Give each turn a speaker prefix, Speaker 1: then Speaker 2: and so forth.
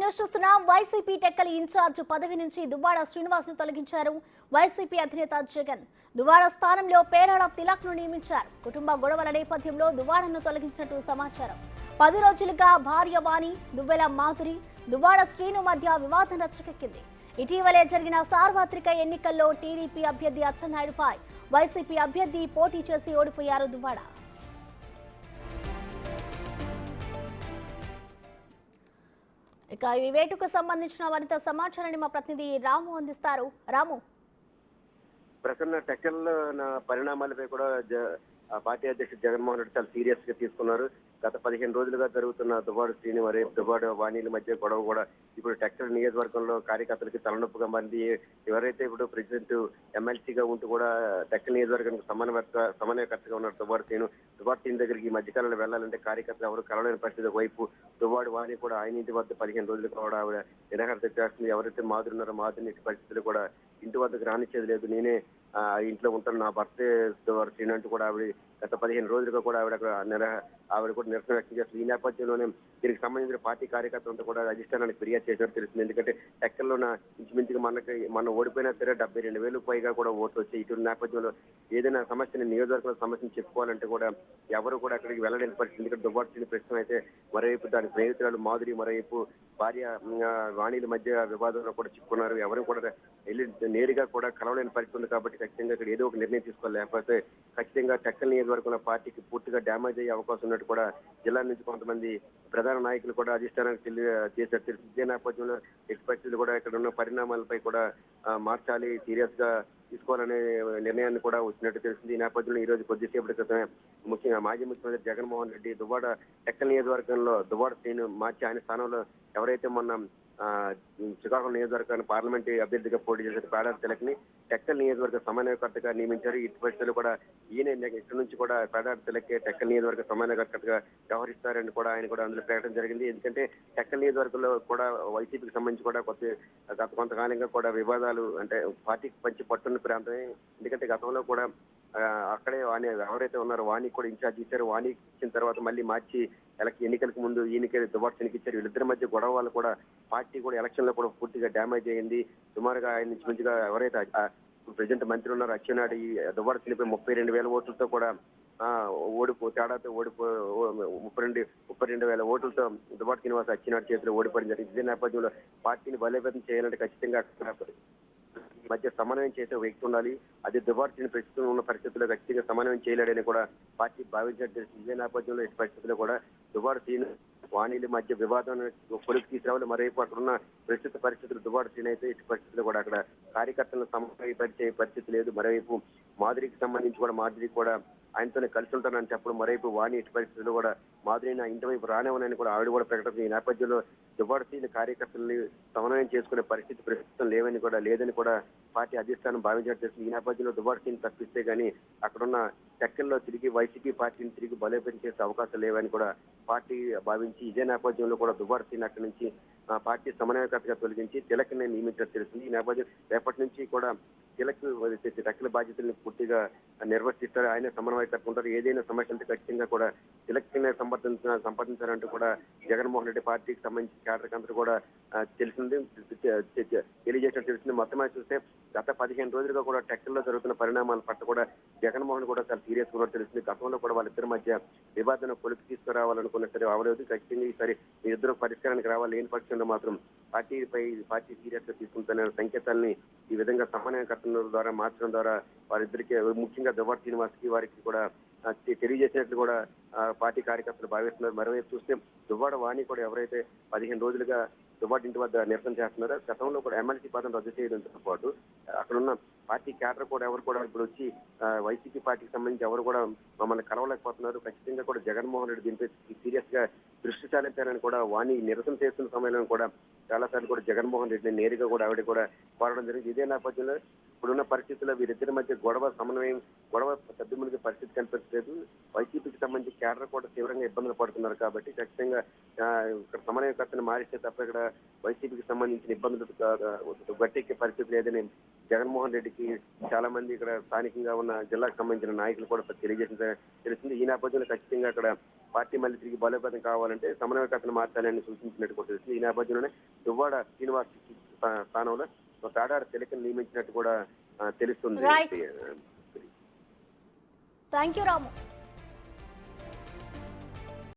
Speaker 1: News చూస్తున్న YCP Tekkali incharge పదవి నుంచి దువ్వాడ శ్రీనివాస్ ను తొలగించారు వైసీపీ అధినేత జగన్. దువ్వాడ స్థానంలో పేరాడ తిలక్ ను నియమించారు. కుటుంబ గొడవల నేపథ్యంలో దువ్వాడను తొలగించినట్టు సమాచారం. 10 రోజులుగా భార్య వాణి, దువ్వెల మాధురి, దువ్వాడ శ్రీను మధ్య వివాదం రచ్చకెక్కింది. ఇటీవలే జరిగిన సార్వత్రిక ఎన్నికల్లో టీడీపీ అభ్యర్థి అచ్చెన్నాయుడుపై వైసీపీ అభ్యర్థి పోటీ చేసి ఓడిపోయారు దువ్వాడ. ఇక ఈ వేటుకు సంబంధించిన మరింత సమాచారాన్ని మా ప్రతినిధి రాము అందిస్తారు. రాము,
Speaker 2: ప్రసన్న టెక్కల్ పరిణామాలపై కూడా పార్టీ అధ్యక్షుడు జగన్మోహన్ రెడ్డి చాలా సీరియస్ గా తీసుకున్నారు. గత 15 రోజులుగా జరుగుతున్న దువ్వాడ శ్రీను దువ్వాడ వాణిల మధ్య గొడవ కూడా ఇప్పుడు టెక్కల్ నియోజకవర్గంలో కార్యకర్తలకి తలనొప్పిగా మారింది. ఎవరైతే ఇప్పుడు ప్రెసిడెంట్ ఎమ్మెల్సీగా ఉంటూ కూడా టెక్కల్ నియోజకవర్గానికి సమన్వయకర్తగా ఉన్నారు దువ్వాడ శ్రీను దగ్గరికి ఈ మధ్యకాలంలో వెళ్లాలంటే కార్యకర్తలు ఎవరు కలవలేని పరిస్థితి. వైపు దువ్వాడ వాణి కూడా ఆయన ఇంటి వద్ద 15 రోజులు కూడా ఆవిడ నిరాహార చేస్తుంది. ఎవరైతే మాధురి ఉన్నారో మాధురిని పరిస్థితులు కూడా ఇంటి వద్దకు రానిచ్చేది లేదు. నేనే ఇంట్లో ఉంటాను, నా భర్తే దువ్వాడ శ్రీను అంటూ కూడా ఆవిడ గత 15 రోజులుగా కూడా ఆవిడ కూడా నిరసన వ్యక్తం చేస్తుంది. ఈ నేపథ్యంలోనే దీనికి సంబంధించిన పార్టీ కార్యకర్తలంతా కూడా అధిష్టానానికి ఫిర్యాదు చేసినట్టు తెలుస్తుంది. ఎందుకంటే టెక్కల్లో ఇంచుమించుగా మన ఓడిపోయినా సరే 72,000 పైగా కూడా ఓట్లు వచ్చాయి. ఇటువంటి నేపథ్యంలో ఏదైనా సమస్యని నియోజకవర్గంలో సమస్యను చెప్పుకోవాలంటే కూడా ఎవరు కూడా అక్కడికి వెళ్ళలేని పరిస్థితి. ఎందుకంటే దువ్వాడ శ్రీను ప్రస్తుతం అయితే మరోవైపు దాని స్నేహితురాలు మాధురి, మరోవైపు భార్య వాణిల మధ్య వివాదంలో కూడా చిక్కున్నారు. ఎవరు కూడా వెళ్ళి నేరుగా కూడా కలవలేని పరిస్థితి ఉంది. కాబట్టి ఖచ్చితంగా ఇక్కడ ఏదో ఒక నిర్ణయం తీసుకోవాలి. లేకపోతే ఖచ్చితంగా టెక్కల్ నియోజకవర్గంలో పార్టీకి పూర్తిగా డ్యామేజ్ అయ్యే అవకాశం ఉన్నట్టు కూడా జిల్లా నుంచి కొంతమంది ప్రధాన నాయకులు కూడా అధిష్టానానికి చేశారు. ఇదే నేపథ్యంలో ఎక్స్పర్టీలు కూడా ఇక్కడ ఉన్న పరిణామాలపై కూడా మార్చాలి, సీరియస్ గా తీసుకోవాలనే నిర్ణయాన్ని కూడా వచ్చినట్టు తెలిసింది. ఈ నేపథ్యంలో ఈ రోజు కొద్దిసేపటి క్రితమే ముఖ్యంగా మాజీ ముఖ్యమంత్రి జగన్మోహన్ రెడ్డి దువ్వాడ టెక్కల్ నియోజకవర్గంలో దువ్వాడ శ్రీను మార్చి ఆయన స్థానంలో ఎవరైతే మొన్న శ్రీకాకుళం నియోజకవర్గాన్ని పార్లమెంటరీ అభ్యర్థిగా పోటీ చేసిన పేడాడ తిలక్ ని టెక్కల్ నియోజకవర్గ సమన్వయకర్తగా నియమించారు. ఇటు పరిస్థితులు కూడా ఈయన ఇక్కడి నుంచి కూడా పేడాడ తిలక్ టెక్కల్ నియోజకవర్గ సమన్వయకర్తగా వ్యవహరిస్తారని కూడా ఆయన కూడా అందులో ప్రకటన జరిగింది. ఎందుకంటే టెక్కల్ నియోజకవర్గంలో కూడా వైసీపీకి సంబంధించి కూడా గత కొంతకాలంగా కూడా వివాదాలు అంటే పార్టీకి పంచి పట్టున్న ప్రాంతమే. ఎందుకంటే గతంలో కూడా అక్కడే వాణి ఎవరైతే ఉన్నారో వాణి కూడా ఇన్ఛార్జ్ ఇచ్చారు. వాణి ఇచ్చిన తర్వాత మళ్ళీ మార్చి ఎన్నికలకు ముందు ఈయనకి దువ్వాడ శ్రీనుకి ఇచ్చారు. వీళ్ళిద్దరి మధ్య గొడవ వల్ల కూడా పార్టీ కూడా ఎలక్షన్ లో కూడా పూర్తిగా డ్యామేజ్ అయ్యింది. సుమారుగా ఆయన నుంచి మంచిగా ఎవరైతే ప్రెసిడెంట్ మంత్రి ఉన్నారో అచ్చెన్నాయుడు ఈ దువ్వాడ శ్రీనుపై 32,000 ఓట్లతో కూడా తేడాతో 32,000 ఓట్లతో దువ్వాడ శ్రీనివాస్ అచ్చెన్నాయుడు చేతిలో ఓడిపోవడం జరిగింది. ఇదే నేపథ్యంలో పార్టీని బలోపేతం చేయాలంటే ఖచ్చితంగా మధ్య సమన్వయం చేసే వ్యక్తి ఉండాలి. అది దువ్వాడ శ్రీను ప్రస్తుతం ఉన్న పరిస్థితుల్లో ఖచ్చితంగా సమన్వయం చేయలేడని కూడా పార్టీ భావించినట్టు తెలిసింది. ఇదే నేపథ్యంలో ఈ పరిస్థితుల్లో కూడా దువ్వాడ శ్రీను వాణిల మధ్య వివాదాన్ని పొలికి తీసుకురావాలి. మరోవైపు అక్కడ ఉన్న ప్రస్తుత పరిస్థితులు దువ్వాడ శ్రీను అయితే ఇటు పరిస్థితుల్లో కూడా అక్కడ కార్యకర్తలను సమన్వయపరిచే పరిస్థితి లేదు. మరోవైపు మాధురికి సంబంధించి కూడా మాధురి కూడా ఆయనతోనే కలిసి ఉంటానని చెప్పడం, మరోవైపు వాణి ఇటు పరిస్థితుల్లో కూడా మాధురిని ఆ ఇంటి వైపు రానివ్వనని కూడా ఆవిడ కూడా ప్రకటించింది. ఈ నేపథ్యంలో దువ్వాడ శ్రీను కార్యకర్తల్ని సమన్వయం చేసుకునే పరిస్థితి ప్రస్తుతం లేదని కూడా పార్టీ అధిష్టానం భావించినట్టు తెలుస్తుంది. ఈ నేపథ్యంలో దువ్వాడ శ్రీను తప్పిస్తే గానీ అక్కడున్న టెక్కల్లో తిరిగి వైసీపీ పార్టీని తిరిగి బలోపేతం చేసే అవకాశం లేవని కూడా పార్టీ భావించి ఇదే నేపథ్యంలో కూడా దువ్వాడ శ్రీను అక్కడి నుంచి పార్టీ సమన్వయకర్తగా తొలగించి తిలక్ ని నియమించినట్టు తెలుస్తుంది. ఈ నేపథ్యం రేపటి నుంచి కూడా తిలక్ టెక్కల బాధ్యతలను పూర్తిగా నిర్వర్తిస్తారు. ఆయన సమన్వయకర్త ఉంటారు. ఏదైనా సమస్యలతో ఖచ్చితంగా కూడా తిలక్ సంప్రదించాలంటూ కూడా జగన్మోహన్ రెడ్డి పార్టీకి సంబంధించి కేడర్కంతా కూడా తెలియజేసినట్టు తెలిసింది. మొత్తం చూస్తే గత 15 రోజులుగా కూడా టెక్కల్లో జరుగుతున్న పరిణామాల పట్ల కూడా జగన్మోహన్ కూడా చాలా సీరియస్ గా ఉన్నట్టు తెలిసింది. గతంలో కూడా వాళ్ళిద్దరి మధ్య వివాదాన్ని కొలికి తీసుకురావాలనుకున్న సరే అవలేదు. ఖచ్చితంగా ఈసారి వీరిద్దరు పరిష్కారానికి రావాలి. లేని పక్షంలో మాత్రం పార్టీ సీరియస్ గా తీసుకుంటున్న సంకేతాలని ఈ విధంగా సమన్వయకర్తల ద్వారా మార్చడం ద్వారా వారిద్దరికి ముఖ్యంగా దువ్వాడ శ్రీనివాస్ కి వారికి కూడా తెలియజేసినట్లు కూడా పార్టీ కార్యకర్తలు భావిస్తున్నారు. మరోవైపు చూస్తే దువ్వాడ వాణి కూడా ఎవరైతే 15 రోజులుగా దువ్వాడ ఇంటి వద్ద నిరసన చేస్తున్నారో గతంలో కూడా ఎమ్మెల్సీ పదం రద్దు చేయడంతో పాటు అక్కడున్న పార్టీ క్యాడర్ కూడా ఎవరు కూడా ఇప్పుడు వచ్చి వైసీపీ పార్టీకి సంబంధించి ఎవరు కూడా మమ్మల్ని కలవలేకపోతున్నారు. ఖచ్చితంగా కూడా జగన్మోహన్ రెడ్డి దీనిపై సీరియస్ గా దృష్టి సారించారని కూడా వాణి నిరసన చేస్తున్న సమయంలో కూడా చాలా సార్లు కూడా జగన్మోహన్ రెడ్డిని నేరుగా కూడా ఆవిడ కూడా కోరడం జరిగింది. ఇదే నేపథ్యంలో ఇప్పుడున్న పరిస్థితుల్లో వీరిద్దరి మధ్య గొడవ సద్దుమునిగే పరిస్థితి కనిపించలేదు. వైసీపీకి సంబంధించి కేడర్ కూడా తీవ్రంగా ఇబ్బందులు పడుతున్నారు. కాబట్టి ఖచ్చితంగా ఇక్కడ సమన్వయకర్తను మారిస్తే తప్ప ఇక్కడ వైసీపీకి సంబంధించిన ఇబ్బందులు గట్టెక్కే పరిస్థితి లేదని జగన్మోహన్ రెడ్డికి చాలా మంది ఇక్కడ స్థానికంగా ఉన్న జిల్లాకు సంబంధించిన నాయకులు కూడా తెలిసింది. ఈ నేపథ్యంలో ఖచ్చితంగా అక్కడ పార్టీ మళ్ళీ తిరిగి బలోపేతం కావాలంటే సమన్వయకర్తను మార్చాలని సూచించినట్టు కూడా తెలుస్తుంది. ఈ నేపథ్యంలోనే దువ్వాడ శ్రీనివాస్ స్థానంలో పేడాడ తిలకని నియమించినట్టు కూడా తెలుస్తుంది.
Speaker 1: Thank you Ramu.